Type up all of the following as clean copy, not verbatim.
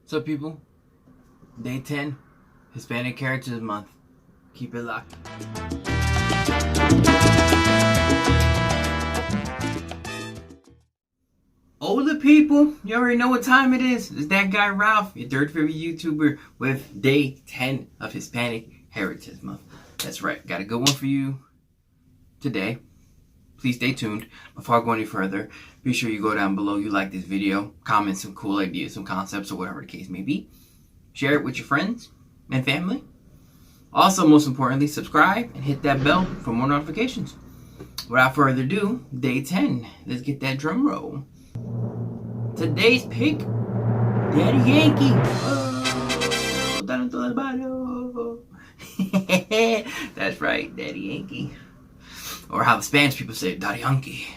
So people, day 10, Hispanic Heritage Month. Keep it locked. Older people, you already know what time it is. It's that guy Ralph, your third favorite YouTuber, with day 10 of Hispanic Heritage Month. That's right, got a good one for you today. Please stay tuned. Before I go any further, be sure you go down below, you like this video, comment some cool ideas, some concepts, or whatever the case may be. Share it with your friends and family. Also, most importantly, subscribe and hit that bell for more notifications. Without further ado, day 10. Let's get that drum roll. Today's pick, Daddy Yankee. Oh, down to the bottom. That's right, Daddy Yankee. Or how the Spanish people say, Daddy Yankee.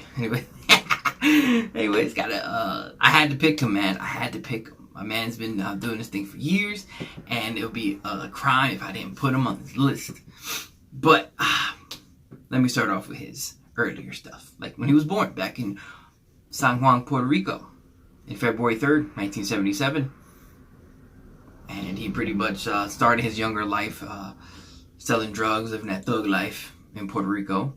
Anyways, I had to pick him, man. I had to pick him. My man's been doing this thing for years, and it would be a crime if I didn't put him on this list. But let me start off with his earlier stuff. Like when he was born back in San Juan, Puerto Rico, in February 3rd, 1977. And he pretty much started his younger life selling drugs, living that thug life in Puerto Rico.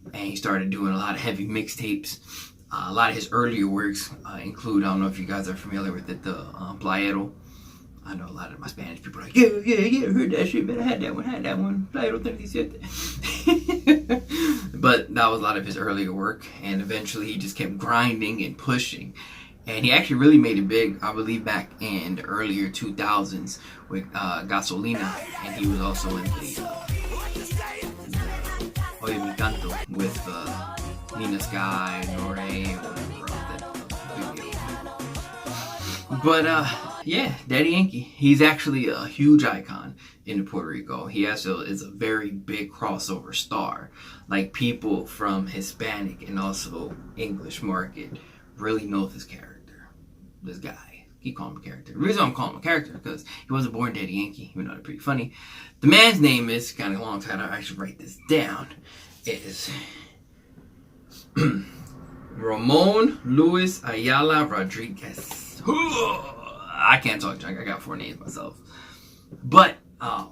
And he started doing a lot of heavy mixtapes. A lot of his earlier works include, I don't know if you guys are familiar with it, the Playero. I know a lot of my Spanish people are like, yeah, heard that shit, man. I had that one. Playero 37. But that was a lot of his earlier work. And eventually he just kept grinding and pushing. And he actually really made it big, I believe, back in the earlier 2000s with Gasolina. And he was also in the Oye Mi Canto with Nina Sky, Nore, but yeah, Daddy Yankee. He's actually a huge icon in Puerto Rico. He also is a very big crossover star. Like people from Hispanic and also English market really know this character. This guy. Keep calling him a character. The reason I'm calling him a character is because he wasn't born Daddy Yankee, even though they're pretty funny. The man's name is, kind of a long time, I should write this down, is Ramon Luis Ayala Rodriguez. I can't talk junk. I got 4 names myself. But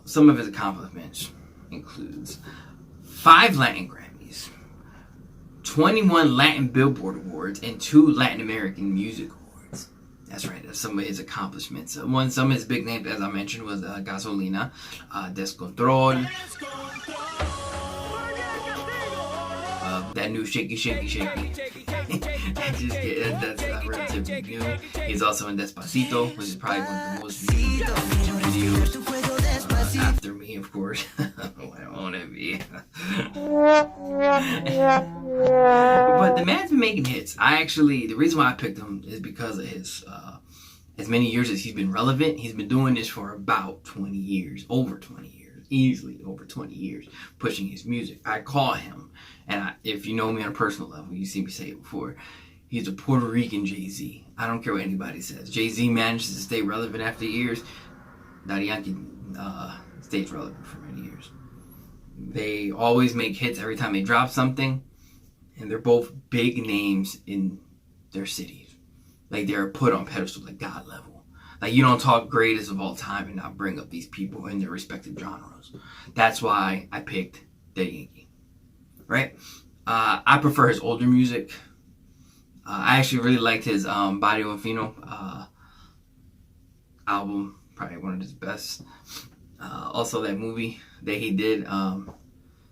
some of his accomplishments includes 5 Latin Grammys, 21 Latin Billboard Awards, and 2 Latin American Music Awards. That's right. That's some of his accomplishments. Some of his big names, as I mentioned, was Gasolina, Descontrol. That new Shaky Shaky Shaky. That's relatively new. He's also in Despacito, which is probably one of the most viewed videos. After me, of course. Why won't it be? But the man's been making hits. The reason why I picked him is because of his, as many years as he's been relevant. He's been doing this for about 20 years, over 20 years, easily over 20 years, pushing his music. I call him, and if you know me on a personal level, you see me say it before, he's a Puerto Rican Jay-Z. I don't care what anybody says. Jay-Z manages to stay relevant after years. Daddy Yankee stays relevant for many years. They always make hits every time they drop something, and they're both big names in their cities. Like they're put on pedestals, like God level. Like you don't talk greatest of all time and not bring up these people in their respective genres. That's why I picked Daddy Yankee. Right? I prefer his older music. I actually really liked his Barrio Fino album. Probably one of his best. Also that movie that he did. What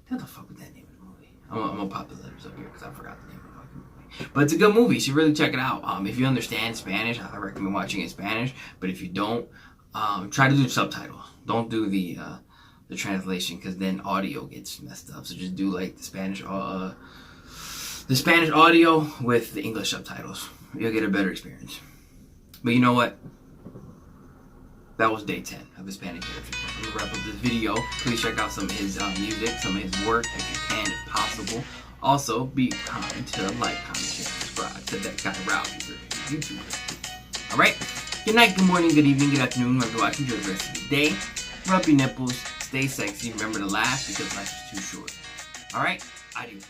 the fuck was that name of the movie? I'm gonna pop the letters up here because I forgot the name of the fucking movie. But it's a good movie. You should really check it out. If you understand Spanish, I recommend watching it in Spanish. But if you don't, try to do subtitles. Don't do the translation because then audio gets messed up. So just do like the Spanish audio with the English subtitles. You'll get a better experience. But you know what? That was day 10 of Hispanic Heritage. I'm going to wrap up this video. Please check out some of his music, some of his work if you can, if possible. Also, be kind to like, comment, share, subscribe to that guy Ralph, your YouTuber. Alright? Good night, good morning, good evening, good afternoon, wherever you're watching. Enjoy the rest of the day. Rub your nipples. Stay sexy. Remember to laugh because life is too short. Alright? Adios.